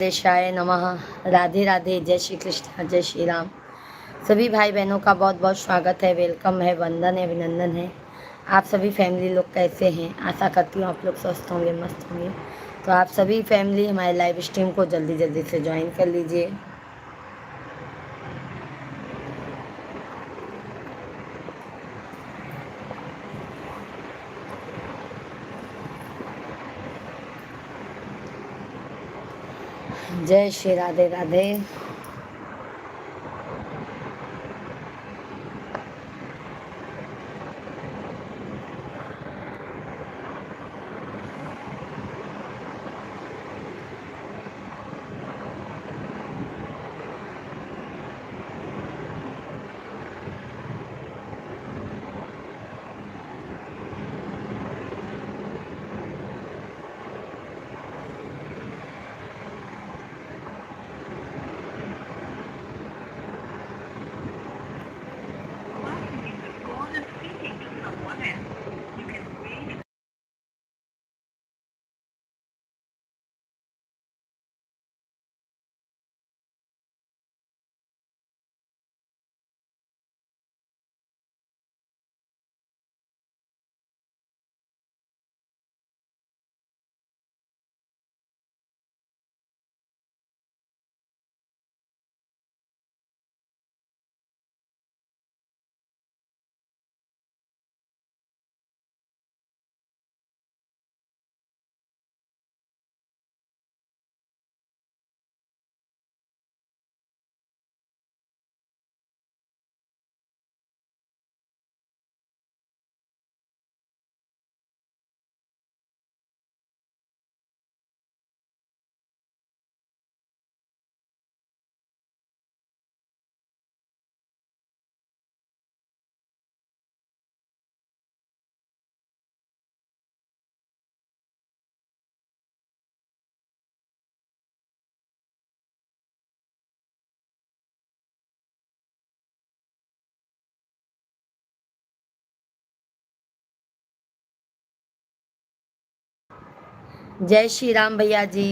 देशाय नमः। राधे राधे, जय श्री कृष्ण, जय श्री राम। सभी भाई बहनों का बहुत बहुत स्वागत है, वेलकम है, वंदन है, अभिनंदन है। आप सभी फैमिली लोग कैसे हैं? आशा करती हूँ आप लोग स्वस्थ होंगे, मस्त होंगे। तो आप सभी फैमिली हमारे लाइव स्ट्रीम को जल्दी जल्दी से ज्वाइन कर लीजिए। जय श्री राधे राधे। जय श्री राम भैया जी।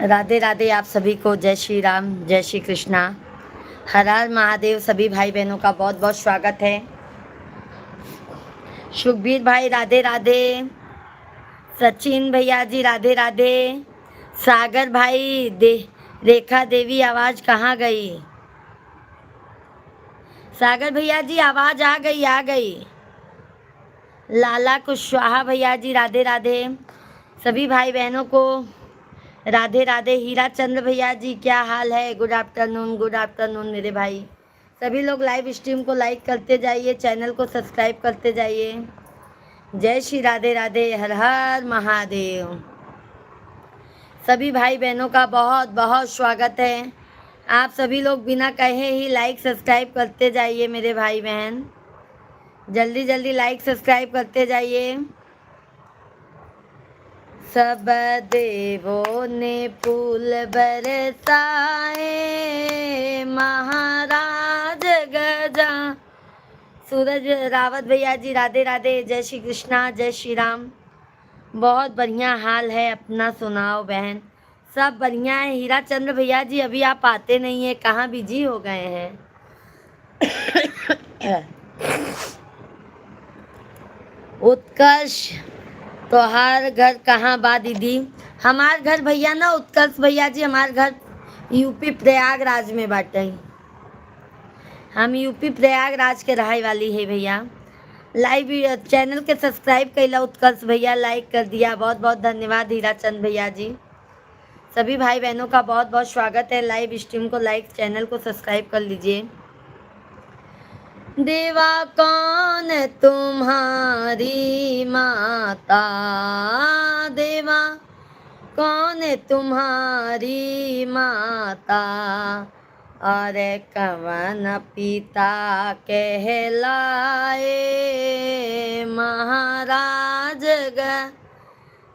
राधे राधे आप सभी को, जय श्री राम, जय श्री कृष्णा, हर हर महादेव। सभी भाई बहनों का बहुत बहुत स्वागत है। सुखबीर भाई राधे राधे, सचिन भैया जी राधे राधे, सागर भाई रेखा देवी आवाज़ कहाँ गई? सागर भैया जी आवाज़ आ गई। लाला कुशवाहा भैया जी राधे राधे, सभी भाई बहनों को राधे राधे। हीरा चंद्र भैया जी क्या हाल है? गुड आफ्टरनून मेरे भाई। सभी लोग लाइव स्ट्रीम को लाइक करते जाइए, चैनल को सब्सक्राइब करते जाइए। जय श्री राधे राधे, हर हर महादेव। सभी भाई बहनों का बहुत बहुत स्वागत है। आप सभी लोग बिना कहे ही लाइक सब्सक्राइब करते जाइए मेरे भाई बहन, जल्दी जल्दी लाइक सब्सक्राइब करते जाइए। सब देवों ने फूल बरसाए, महाराज गजा। सूरज रावत भैया जी राधे राधे, जय श्री कृष्णा, जय श्री राम। बहुत बढ़िया हाल है, अपना सुनाओ बहन। सब बढ़िया है। हीरा चंद्र भैया जी अभी आप आते नहीं है, कहाँ बिजी हो गए हैं? उत्कर्ष तोहार घर कहाँ बा दीदी? हमार घर भैया ना उत्कर्ष भैया जी, हमार घर यूपी प्रयागराज में बाटे। हम यूपी प्रयागराज के रहे वाली है भैया। लाइव चैनल के सब्सक्राइब कैला उत्कर्ष भैया, लाइक कर दिया, बहुत बहुत धन्यवाद हीरा चंद भैया जी। सभी भाई बहनों का बहुत बहुत स्वागत है। लाइव स्ट्रीम को लाइक, चैनल को सब्सक्राइब कर लीजिए। देवा कौन तुम्हारी माता, देवा कौन तुम्हारी माता, और कवन पिता कहलाए, महाराज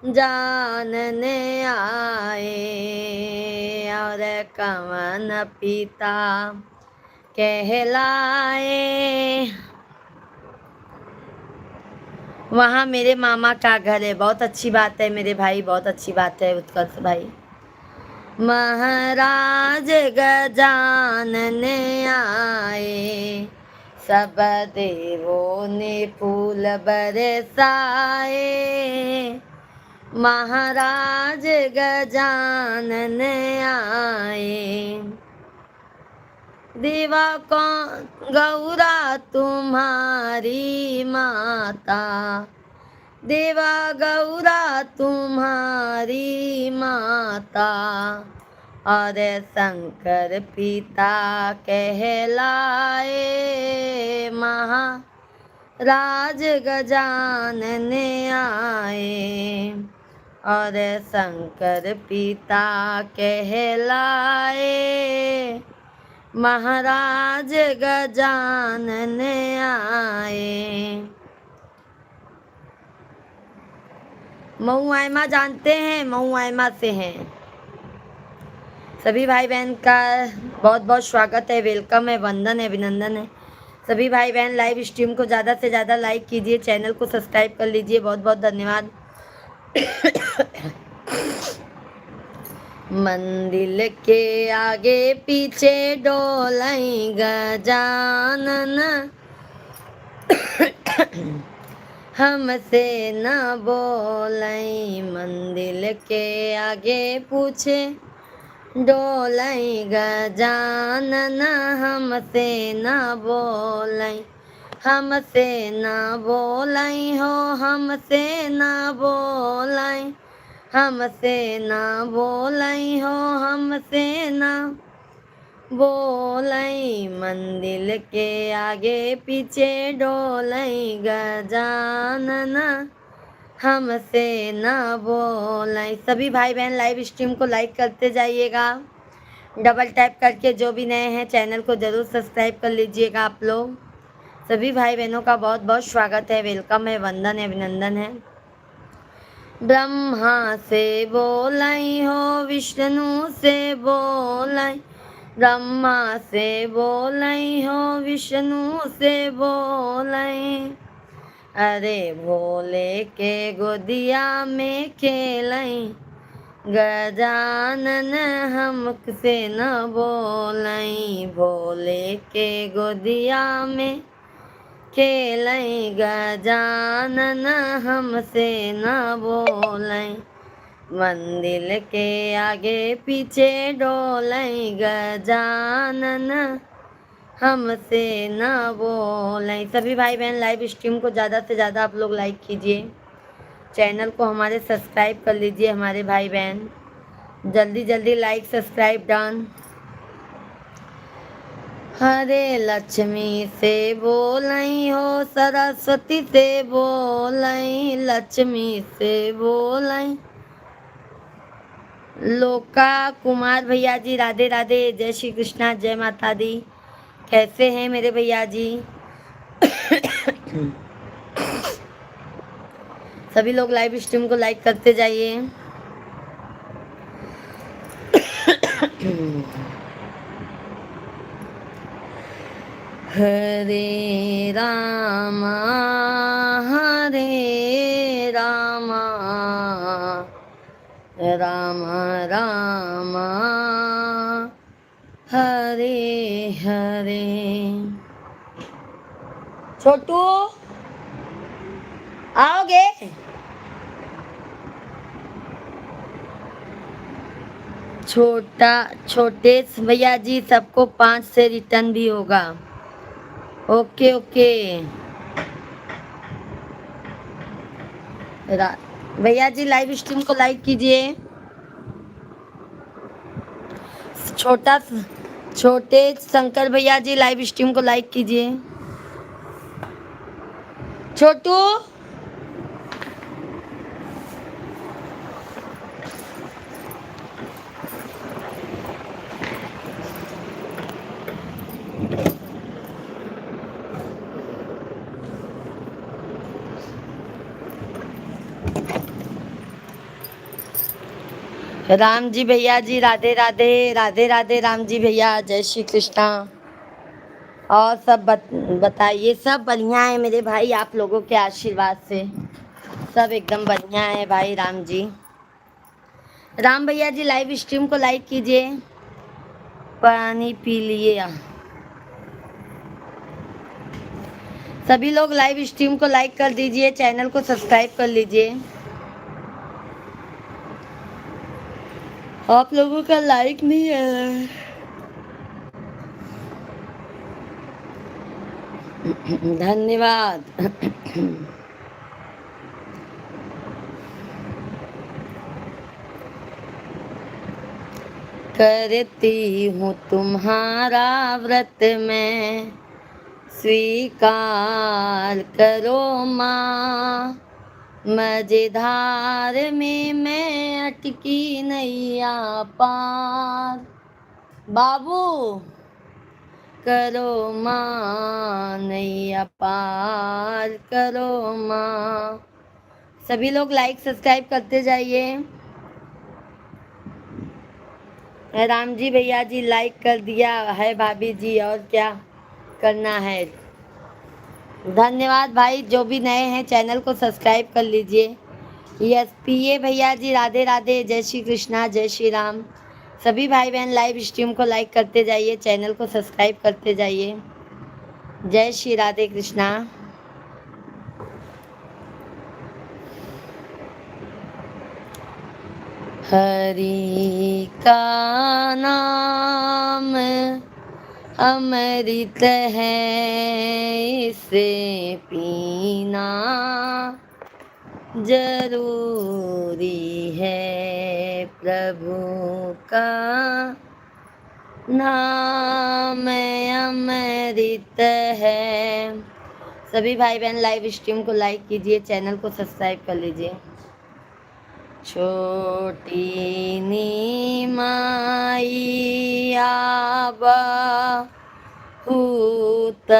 जानने आए, और कवन पिता कहलाए। वहाँ मेरे मामा का घर है। बहुत अच्छी बात है मेरे भाई, बहुत अच्छी बात है उत्कर्ष भाई। महाराज गजानने आए, सब देवों ने फूल बरसाए, महाराज गजानने आए। देवा कौन गौरा तुम्हारी माता, देवा गौरा तुम्हारी माता, और शंकर पिता कहलाए, महाराज गजानने आए, और शंकर पिता कहलाए, महाराज गजानने आए। मऊ आयमा जानते हैं? मऊ आयमा से हैं। सभी भाई बहन का बहुत बहुत स्वागत है, वेलकम है, वंदन है, अभिनंदन है। सभी भाई बहन लाइव स्ट्रीम को ज़्यादा से ज़्यादा लाइक कीजिए, चैनल को सब्सक्राइब कर लीजिए। बहुत बहुत धन्यवाद। मंदिर के आगे पीछे डोलई गजानन, हमसे न बोलई। मंदिर के आगे पूछे डोलई गजानन, हमसे न बोलई, हमसे न बोलई हो, हमसे न बोलई, हमसे न बोलई हो, हमसे न बोलई। मंदिर के आगे पीछे डोलई गजानन, हमसे न बोलई। सभी भाई बहन लाइव स्ट्रीम को लाइक करते जाइएगा, डबल टैप करके। जो भी नए हैं चैनल को ज़रूर सब्सक्राइब कर लीजिएगा आप लोग। सभी भाई बहनों का बहुत बहुत स्वागत है, वेलकम है, वंदन है, अभिनंदन है। ब्रह्मा से बोलई हो, विष्णु से बोलई, ब्रह्मा से बोलई हो, विष्णु से बोलई। अरे भोले के गोदिया में खेलई, गजानन हमसे न बोलई, भोले के गोदिया में खेलई। गजानन हमसे न बोलई, मंदिर के आगे पीछे डोलई। गजानन हमसे न बोलई। सभी भाई बहन लाइव स्ट्रीम को ज़्यादा से ज़्यादा आप लोग लाइक कीजिए, चैनल को हमारे सब्सक्राइब कर लीजिए हमारे भाई बहन, जल्दी जल्दी लाइक सब्सक्राइब डन। हरे लक्ष्मी से बोलई हो, सरस्वती से बोलई, लक्ष्मी से बोलई। लोका कुमार भैया जी राधे राधे, जय श्री कृष्णा, जय माता दी। कैसे हैं मेरे भैया जी? सभी लोग लाइव स्ट्रीम को लाइक करते जाइए। हरे रामा हरे रामा, राम राम हरे हरे। छोटू आओगे? छोटे भैया जी सबको 5 से रिटर्न भी होगा। ओके ओके भैया जी लाइव स्ट्रीम को लाइक कीजिए। छोटे शंकर भैया जी लाइव स्ट्रीम को लाइक कीजिए। छोटू राम जी भैया जी राधे राधे, राधे राधे राम जी भैया, जय श्री कृष्णा। और सब बताइए, सब बढ़िया है मेरे भाई, आप लोगों के आशीर्वाद से सब एकदम बढ़िया है भाई। राम जी, राम भैया जी लाइव स्ट्रीम को लाइक कीजिए। पानी पी लिए। सभी लोग लाइव स्ट्रीम को लाइक कर दीजिए, चैनल को सब्सक्राइब कर लीजिए। आप लोगों का लाइक नहीं है। धन्यवाद। करती हूँ तुम्हारा व्रत में, स्वीकार करो माँ। मजेधार में मैं अटकी नैया पार, बाबू करो माँ, नैया पार करो माँ। सभी लोग लाइक सब्सक्राइब करते जाइए। राम जी भैया जी लाइक कर दिया है भाभी जी, और क्या करना है। धन्यवाद भाई, जो भी नए हैं चैनल को सब्सक्राइब कर लीजिए। यस पीए भैया जी राधे राधे, जय श्री कृष्णा, जय श्री राम। सभी भाई बहन लाइव स्ट्रीम को लाइक करते जाइए, चैनल को सब्सक्राइब करते जाइए। जय श्री राधे कृष्णा। हरि का नाम अमृत है, इसे पीना जरूरी है। प्रभु का नाम अमृत है। सभी भाई बहन लाइव स्ट्रीम को लाइक कीजिए, चैनल को सब्सक्राइब कर लीजिए। छोटी नी माई आबा उतनी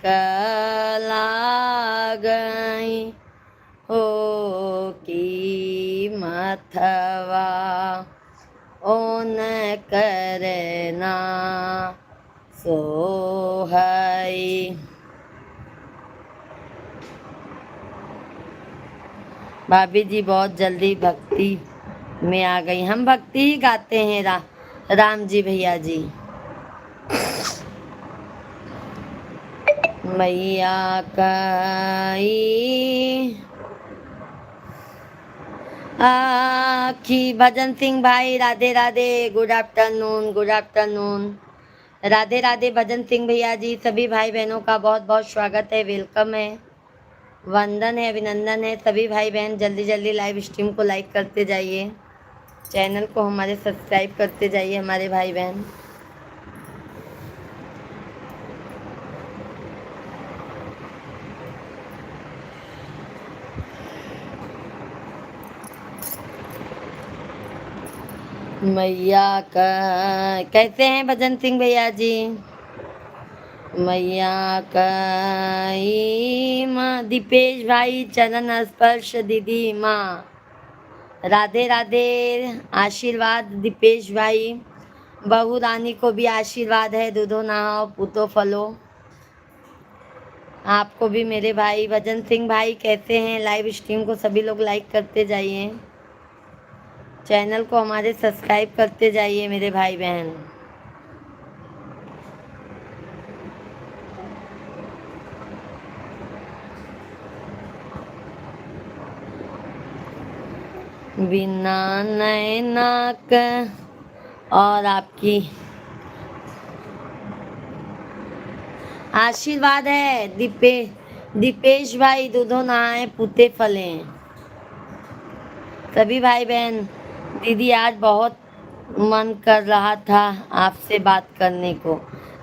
कला गई, हो की मथवा ओन करना सोहई। भाभी जी बहुत जल्दी भक्ति में आ गई। हम भक्ति ही गाते हैं राम जी भैया जी। मैया कई आखी। भजन सिंह भाई Radhe Radhe, good afternoon, good afternoon. Radhe Radhe Bhajan Singh भैया जी। सभी भाई बहनों का बहुत बहुत स्वागत है, वेलकम है, वंदन है, अभिनंदन है। सभी भाई बहन जल्दी जल्दी लाइव स्ट्रीम को लाइक करते जाइए, चैनल को हमारे सब्सक्राइब करते जाइए हमारे भाई बहन। मैया का कैसे हैं भजन सिंह भैया जी? मैया कई माँ। दीपेश भाई चरण स्पर्श दीदी माँ। राधे राधे, आशीर्वाद दीपेश भाई। बहू रानी को भी आशीर्वाद है, दूधो नहाओ पूतो फलो। आपको भी मेरे भाई भजन सिंह भाई कैसे हैं? लाइव स्ट्रीम को सभी लोग लाइक करते जाइए, चैनल को हमारे सब्सक्राइब करते जाइए मेरे भाई बहन। बिना नैनाक और आपकी आशीर्वाद है दीपेश भाई, दूधो नहाए पूते फले। सभी भाई बहन, दीदी आज बहुत मन कर रहा था आपसे बात करने को,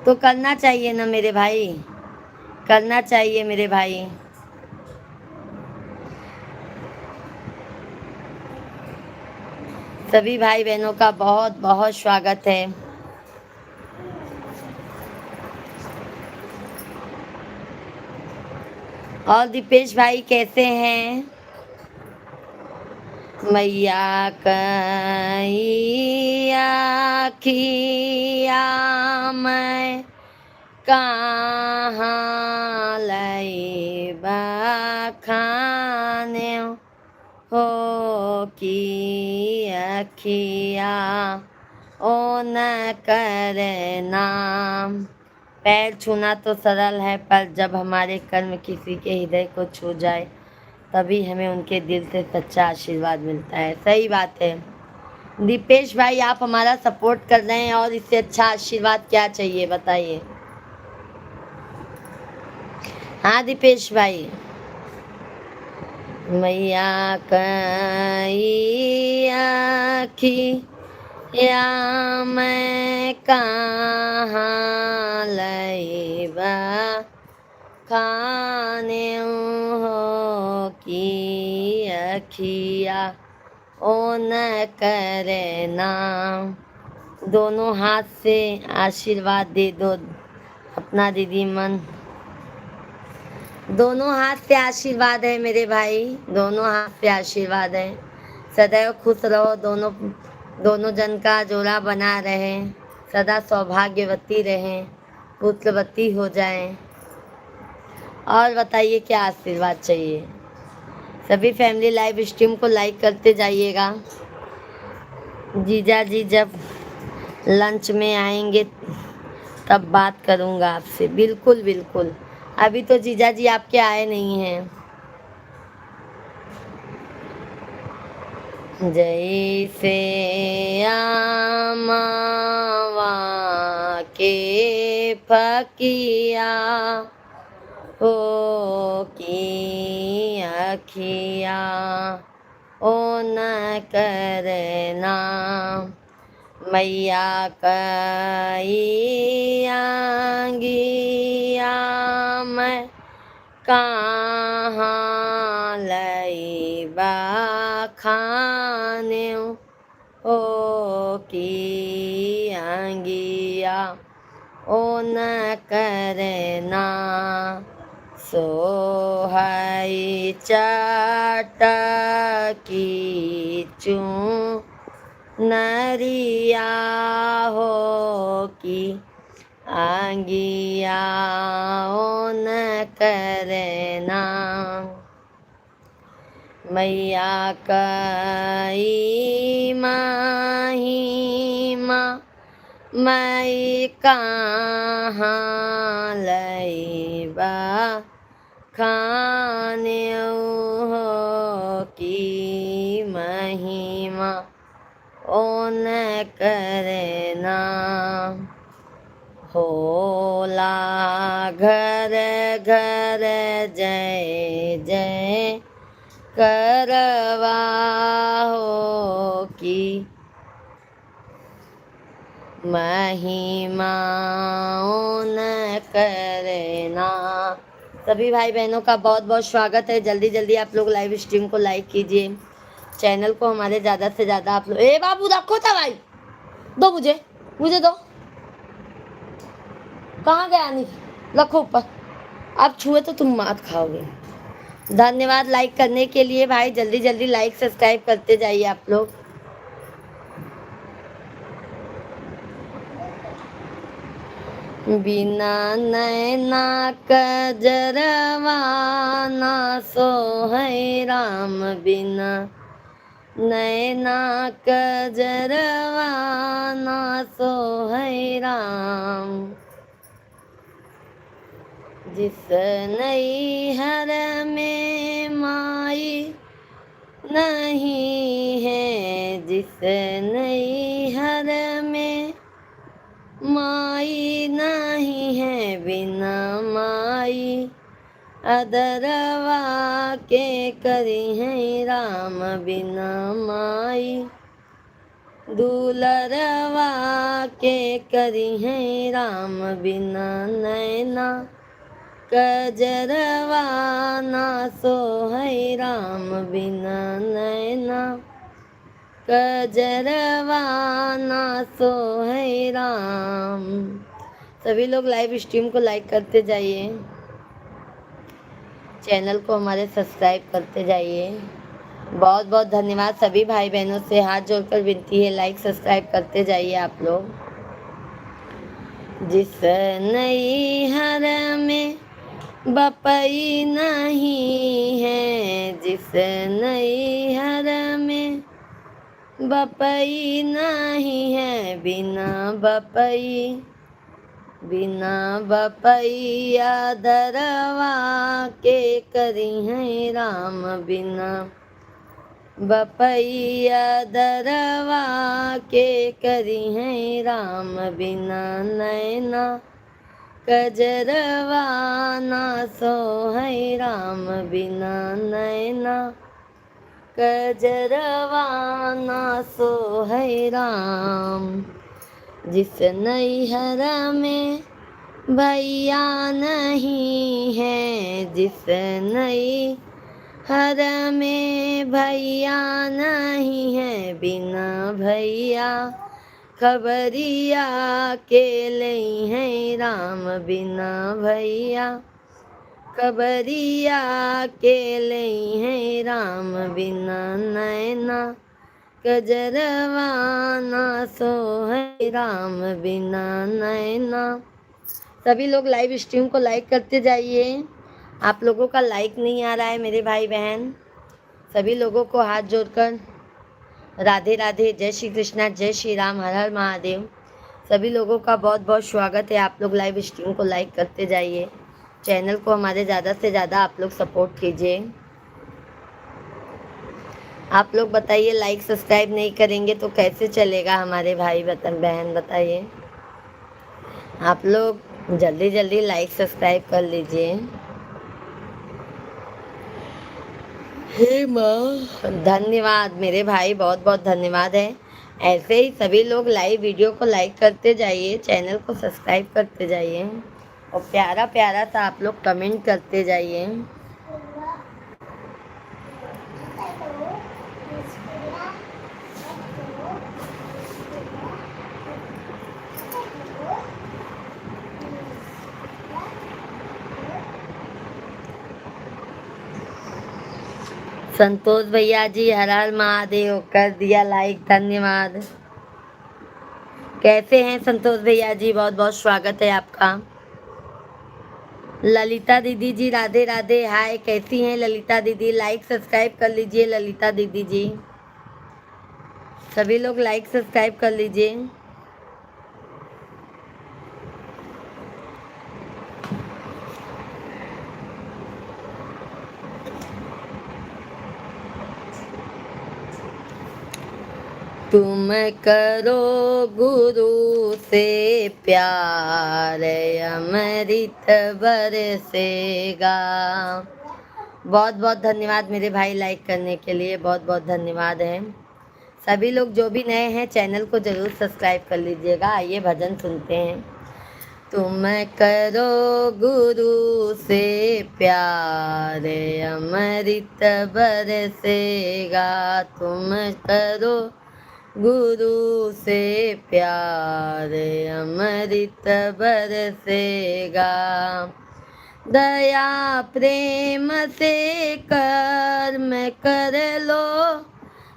तो करना चाहिए ना मेरे भाई, करना चाहिए मेरे भाई। सभी भाई बहनों का बहुत बहुत स्वागत है। और दीपेश भाई कैसे हैं? मैया कई आखिया मैं कहाँ लई बखाने हो की अखिया ओ न करे नाम। पैर छूना तो सरल है, पर जब हमारे कर्म किसी के हृदय को छू जाए तभी हमें उनके दिल से सच्चा आशीर्वाद मिलता है। सही बात है दीपेश भाई, आप हमारा सपोर्ट कर रहे हैं और इससे अच्छा आशीर्वाद क्या चाहिए बताइए। हाँ दीपेश भाई। मैया कई आखी या मैं कहाँ लई खाने हो की अखिया ओ न करे नाम। दोनों हाथ से आशीर्वाद दे दो अपना दीदी मन। दोनों हाथ से आशीर्वाद है मेरे भाई, दोनों हाथ से आशीर्वाद है। सदैव खुश रहो, दोनों जन का जोड़ा बना रहे, सदा सौभाग्यवती रहें, पुत्रवती हो जाएं। और बताइए क्या आशीर्वाद चाहिए। सभी फैमिली लाइव स्ट्रीम को लाइक करते जाइएगा। जीजा जी जब लंच में आएंगे तब बात करूँगा आपसे, बिल्कुल बिल्कुल। अभी तो जीजा जी आपके आए नहीं हैं। जैसे आमावा के फकिया ओ की अखिया ओ न करना। मैया कई आंगिया मैं कहाँ लई बखाने ओ की आंगिया ओ न करना। सोहई चटकी चूँ नरिया हो की आंगिया ओ न करना। मैया कई महिमा मैं कहाँ लैबा खाने हो की महिमा ओन करना होला घर घर जय जय करवा हो की महिमा ओन करना। सभी भाई बहनों का बहुत बहुत स्वागत है। जल्दी जल्दी आप लोग लाइव स्ट्रीम को लाइक कीजिए, चैनल को हमारे ज़्यादा से ज़्यादा आप लोग। ए बाबू रखो था भाई, दो मुझे दो। कहाँ गया नहीं, रखो ऊपर। आप छुए तो तुम मात खाओगे। धन्यवाद लाइक करने के लिए भाई। जल्दी जल्दी लाइक सब्सक्राइब करते जाइए आप लोग। बिना नैना कजरवा ना सोहै राम, बिना नैना कजरवा ना सोहै राम। जिस नैहर में माई नहीं है, जिस नैहर में माई नहीं है, बिना माई अदरवा के करी है राम, बिना माई दूलरवा के करी है राम। बिना नैना कजरवा ना सोहै राम, बिना नैना कजरवा ना सोहै राम। सभी लोग लाइव स्ट्रीम को लाइक करते जाइए, चैनल को हमारे सब्सक्राइब करते जाइए। बहुत बहुत धन्यवाद। सभी भाई बहनों से हाथ जोड़कर विनती है, लाइक सब्सक्राइब करते जाइए आप लोग। जिस नैहर में बपई नहीं है, जिस नैहर में बपई नहीं है, बिना बपई दरवा के करी है राम, बिना बपैया दरवा के करी है राम। बिना नैना कजरवा ना सोहै राम, बिना नैना कजरवा ना सोहै राम। जिस नैहर में भैया नहीं है, जिस नैहर में भैया नहीं है, बिना भैया खबरिया के लई है राम, बिना भैया खबरिया के लई है राम। बिना नैना कजरवा ना सोहै राम, बिना नैना। सभी लोग लाइव स्ट्रीम को लाइक करते जाइए। आप लोगों का लाइक नहीं आ रहा है मेरे भाई बहन। सभी लोगों को हाथ जोड़कर राधे राधे, जय श्री कृष्णा, जय श्री राम, हर हर महादेव। सभी लोगों का बहुत बहुत स्वागत है। आप लोग लाइव स्ट्रीम को लाइक करते जाइए, चैनल को हमारे ज़्यादा से ज़्यादा आप लोग सपोर्ट कीजिए। आप लोग बताइए, लाइक सब्सक्राइब नहीं करेंगे तो कैसे चलेगा हमारे भाई बहन, बताइए। आप लोग जल्दी जल्दी लाइक सब्सक्राइब कर लीजिए। हे माँ, धन्यवाद मेरे भाई, बहुत बहुत धन्यवाद है। ऐसे ही सभी लोग लाइव वीडियो को लाइक करते जाइए, चैनल को सब्सक्राइब करते जाइए और प्यारा प्यारा सा आप लोग कमेंट करते जाइए। संतोष भैया जी, हर हर महादेव, कर दिया लाइक, धन्यवाद। कैसे हैं संतोष भैया जी? बहुत बहुत स्वागत है आपका। ललिता दीदी जी राधे राधे। हाय, कैसी हैं ललिता दीदी? लाइक सब्सक्राइब कर लीजिए ललिता दीदी जी। सभी लोग लाइक सब्सक्राइब कर लीजिए। तुम करो गुरु से प्यार, अमृत बरसेगा। बहुत बहुत धन्यवाद मेरे भाई लाइक करने के लिए, बहुत बहुत धन्यवाद है। सभी लोग जो भी नए हैं चैनल को जरूर सब्सक्राइब कर लीजिएगा। आइए भजन सुनते हैं। तुम करो गुरु से प्यार, अमृत बरसेगा। तुम करो गुरु से प्यार, अमृत बरसेगा। दया प्रेम से कर्म कर लो,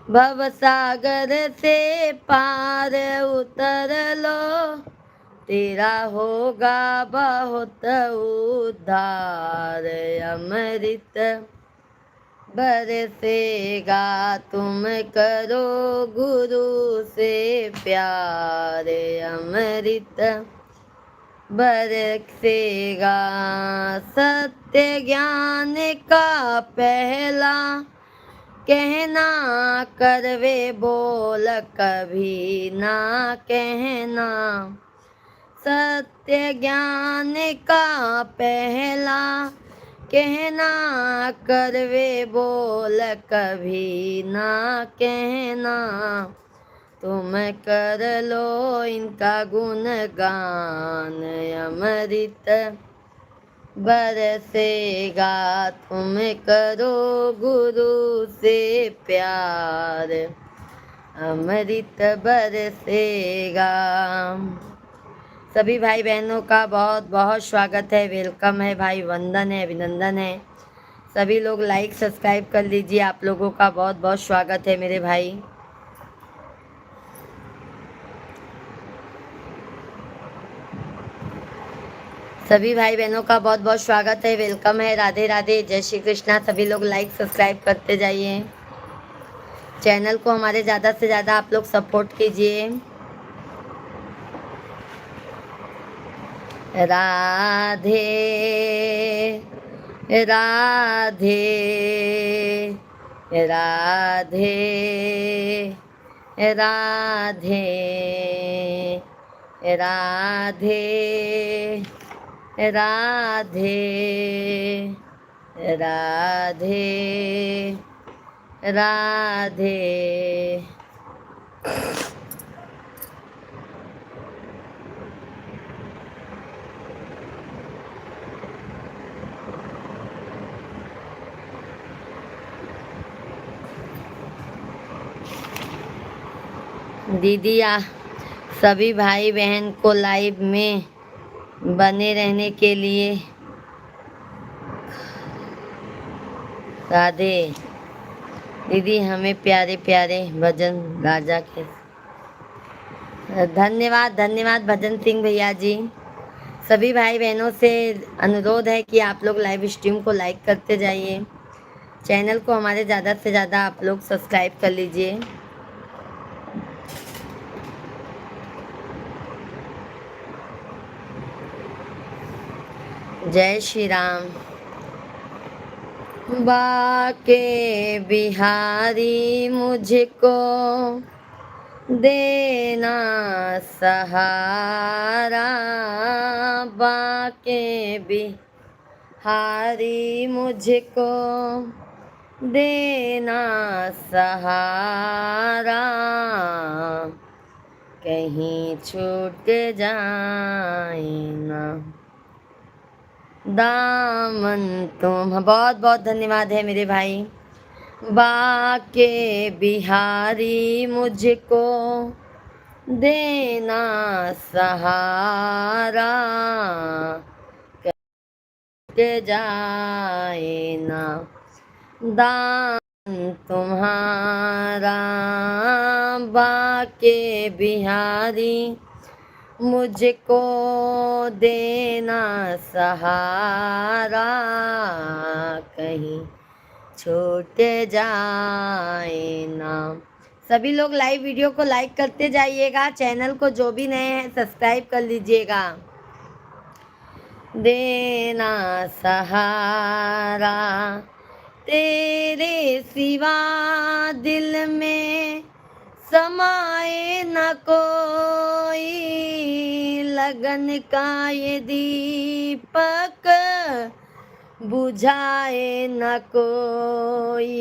भव सागर से पार उतर लो। तेरा होगा बहुत उद्धार, अमृत बरसेगा। तुम करो गुरु से प्यार, अमृत बरसेगा। सत्य ज्ञान का पहला कहना, करवे बोल कभी ना कहना। सत्य ज्ञान का पहला कहना, करवे बोल कभी ना कहना। तुम कर लो इनका गुणगान, अमृत बरसेगा। तुम करो गुरु से प्यार, अमृत बरसेगा। सभी भाई बहनों का बहुत बहुत स्वागत है, वेलकम है भाई, वंदन है, अभिनंदन है। सभी लोग लाइक सब्सक्राइब कर लीजिए। आप लोगों का बहुत बहुत स्वागत है मेरे भाई। सभी भाई बहनों का बहुत बहुत स्वागत है, वेलकम है, राधे राधे, जय श्री कृष्णा। सभी लोग लाइक सब्सक्राइब करते जाइए। चैनल को हमारे ज़्यादा से ज़्यादा आप लोग सपोर्ट कीजिए। राधे राधे राधे राधे राधे राधे राधे राधे। दीदी सभी भाई बहन को लाइव में बने रहने के लिए राधे। दीदी हमें प्यारे प्यारे भजन राजा के धन्यवाद धन्यवाद भजन सिंह भैया जी। सभी भाई बहनों से अनुरोध है कि आप लोग लाइव स्ट्रीम को लाइक करते जाइए। चैनल को हमारे ज़्यादा से ज़्यादा आप लोग सब्सक्राइब कर लीजिए। जय श्री राम। बाके बिहारी मुझको देना सहारा, बाके बिहारी मुझको देना सहारा। कहीं छूट जाए ना दामन तुम। बहुत बहुत धन्यवाद है मेरे भाई। बाके बिहारी मुझको देना सहारा, कट जाए ना दामन तुम्हारा। बाके बिहारी मुझको देना सहारा, कहीं छूट जाए ना। सभी लोग लाइव वीडियो को लाइक करते जाइएगा, चैनल को जो भी नए हैं सब्सक्राइब कर लीजिएगा। देना सहारा, तेरे सिवा दिल में समाए न कोई, लगन का ये दीपक बुझाए न कोई,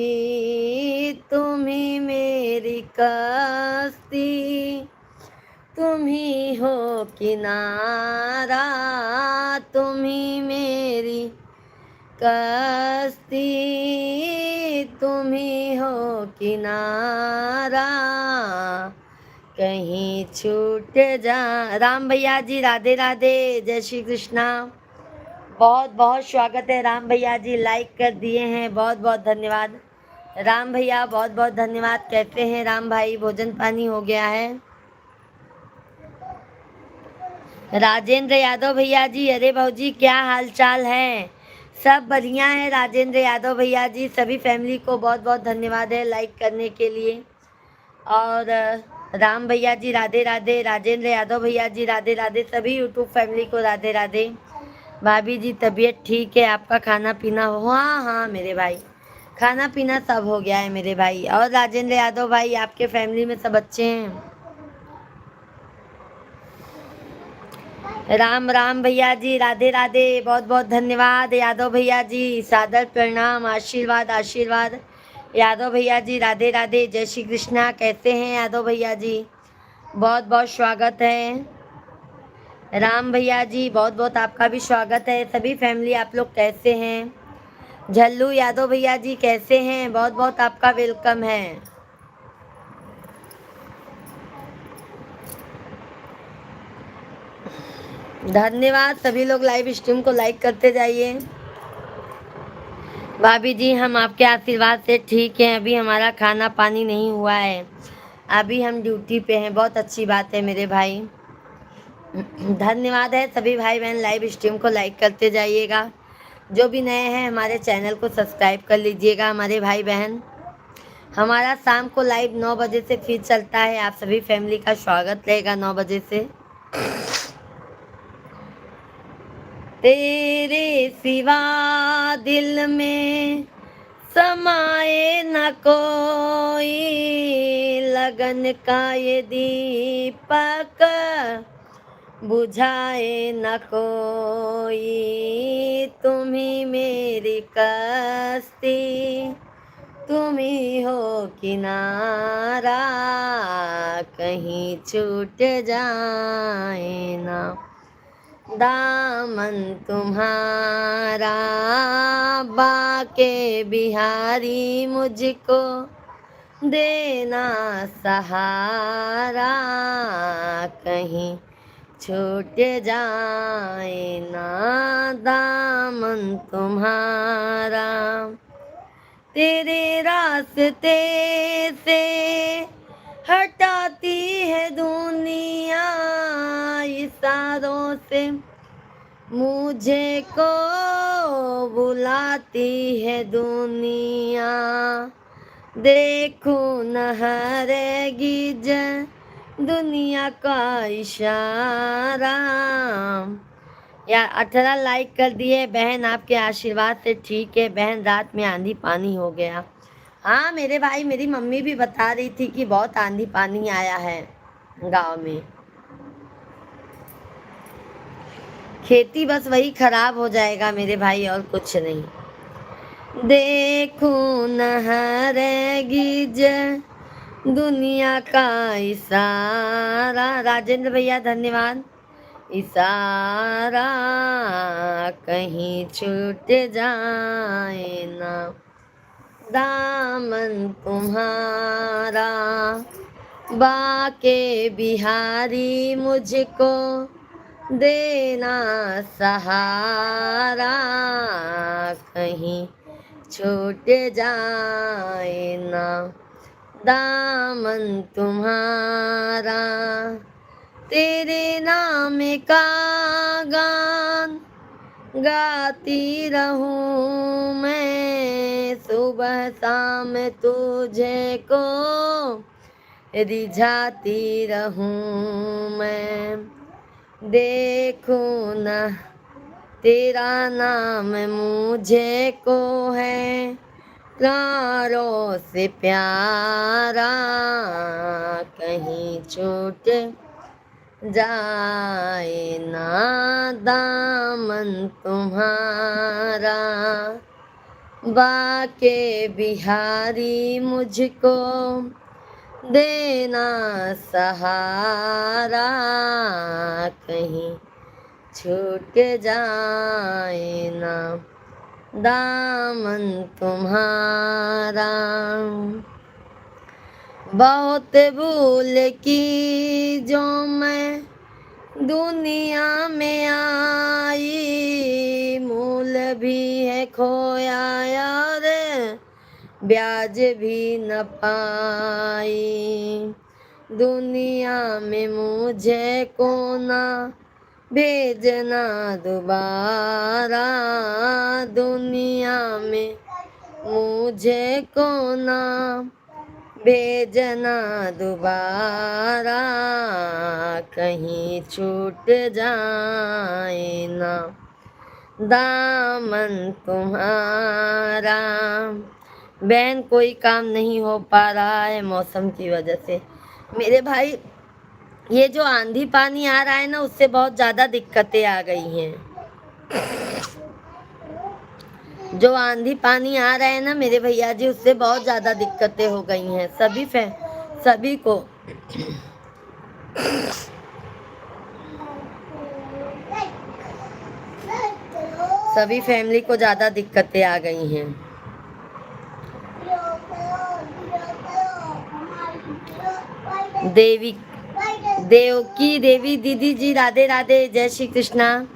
तुम ही मेरी कश्ती, तुम ही हो किनारा, तुम ही मेरी कश्ती, तुम ही हो किनारा, कहीं छूट जा। राम भैया जी राधे राधे, जय श्री कृष्णा। बहुत बहुत स्वागत है राम भैया जी, लाइक कर दिए हैं, बहुत बहुत धन्यवाद राम भैया, बहुत बहुत धन्यवाद। कैसे हैं राम भाई, भोजन पानी हो गया है? राजेंद्र यादव भैया जी, अरे भाजी क्या हाल चाल है? सब बढ़िया है राजेंद्र यादव भैया जी। सभी फैमिली को बहुत बहुत धन्यवाद है लाइक करने के लिए। और राम भैया जी राधे राधे, राजेंद्र यादव भैया जी राधे राधे, सभी यूट्यूब फैमिली को राधे राधे। भाभी जी तबीयत ठीक है? आपका खाना पीना हो? हाँ हाँ मेरे भाई, खाना पीना सब हो गया है मेरे भाई। और राजेंद्र यादव भाई, आपके फैमिली में सब अच्छे हैं? राम राम भैया जी राधे राधे, बहुत बहुत धन्यवाद यादव भैया जी, सादर प्रणाम, आशीर्वाद आशीर्वाद। यादव भैया जी राधे राधे, जय श्री कृष्णा। कैसे हैं यादव भैया जी? बहुत बहुत स्वागत है। राम भैया जी बहुत बहुत आपका भी स्वागत है। सभी फैमिली आप लोग कैसे हैं? झल्लू यादव भैया जी कैसे हैं? बहुत बहुत आपका वेलकम है। धन्यवाद, सभी लोग लाइव स्ट्रीम को लाइक करते जाइए। भाभी जी हम आपके आशीर्वाद से ठीक हैं, अभी हमारा खाना पानी नहीं हुआ है, अभी हम ड्यूटी पे हैं। बहुत अच्छी बात है मेरे भाई, धन्यवाद है। सभी भाई बहन लाइव स्ट्रीम को लाइक करते जाइएगा, जो भी नए हैं हमारे चैनल को सब्सक्राइब कर लीजिएगा हमारे भाई बहन। हमारा शाम को लाइव 9 बजे से फिर चलता है, आप सभी फैमिली का स्वागत रहेगा 9 बजे से। तेरे सिवा दिल में समाए न कोई, लगन का ये दीपक बुझाए न कोई, तुम ही मेरी कश्ती, तुम ही हो किनारा, कहीं छूट जाए ना। दामन तुम्हारा बाके बिहारी, मुझको देना सहारा, कहीं छूट जाए ना। दामन तुम्हारा, तेरे रास्ते से हटाती है दुनिया, इशारों से मुझे को बुलाती है दुनिया, देखो न हरेगी दुनिया का इशारा। यार 18 लाइक कर दिए बहन, आपके आशीर्वाद से ठीक है बहन। रात में आंधी पानी हो गया। हाँ मेरे भाई, मेरी मम्मी भी बता रही थी कि बहुत आंधी पानी आया है गांव में। खेती बस वही खराब हो जाएगा मेरे भाई, और कुछ नहीं। देखो न हरेगी दुनिया का इशारा। राजेंद्र भैया धन्यवाद। इशारा कहीं छूट जाए ना, दामन तुम्हारा बाके बिहारी, मुझको देना सहारा, कहीं छूट जाए ना। दामन तुम्हारा तेरे नाम का गान गाती रहूं मैं, सुबह शाम तुझे को रिझाती रहूं मैं। देखूं ना तेरा नाम मुझे को है प्राणों से प्यारा, कहीं छूट जाए ना दामन तुम्हारा। बाके बिहारी मुझको देना सहारा, कहीं छूट जाए ना दामन तुम्हारा। बहुत भूल की जो मैं दुनिया में आई, मूल भी है खोया यार, ब्याज भी न पाई। दुनिया में मुझे को ना भेजना दोबारा, दुनिया में मुझे को ना भेजना दोबारा, कहीं छूट जाए ना दामन तुम्हारा। बहन कोई काम नहीं हो पा रहा है मौसम की वजह से। मेरे भाई ये जो आंधी पानी आ रहा है ना, उससे बहुत ज़्यादा दिक्कतें आ गई हैं। जो आंधी पानी आ रहा है ना मेरे भैया जी, उससे बहुत ज़्यादा दिक्कतें हो गई हैं सभी को। सभी फैमिली को ज़्यादा दिक्कतें आ गई हैं। देवकी देवी दीदी जी राधे राधे, जय श्री कृष्णा,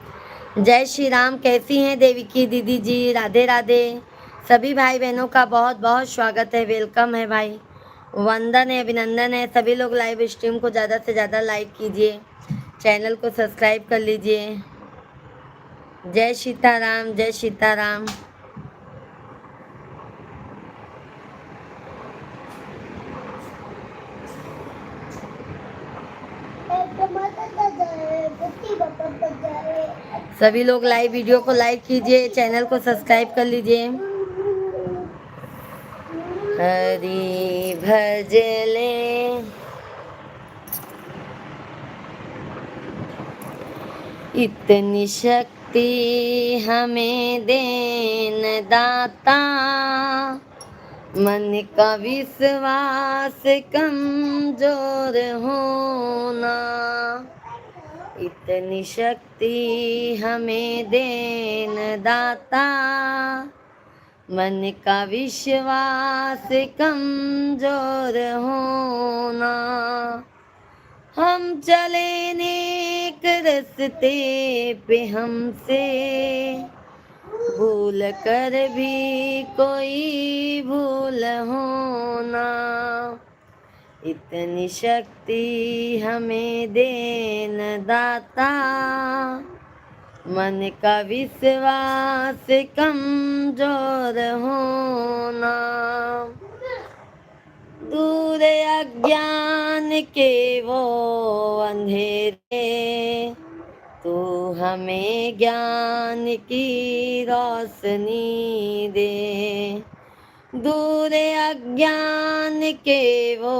जय श्री राम। कैसी हैं देविकी दीदी जी? राधे राधे। सभी भाई बहनों का बहुत बहुत स्वागत है, वेलकम है भाई, वंदन है, अभिनंदन है। सभी लोग लाइव स्ट्रीम को ज़्यादा से ज़्यादा लाइक कीजिए, चैनल को सब्सक्राइब कर लीजिए। जय सीताराम, जय सीताराम। सभी लोग लाइव वीडियो को लाइक कीजिए, चैनल को सब्सक्राइब कर लीजिए। हरि भजले इतनी शक्ति हमें देन दाता, मन का विश्वास कमजोर होना। इतनी शक्ति हमें देन दाता, मन का विश्वास कमजोर होना। हम चले नेक रस्ते पे, हमसे भूल कर भी कोई भूल होना। इतनी शक्ति हमें देन दाता, मन का विश्वास कमजोर होना। दूर अज्ञान के वो अंधेरे, तू हमें ज्ञान की रोशनी दे। दूर अज्ञान के वो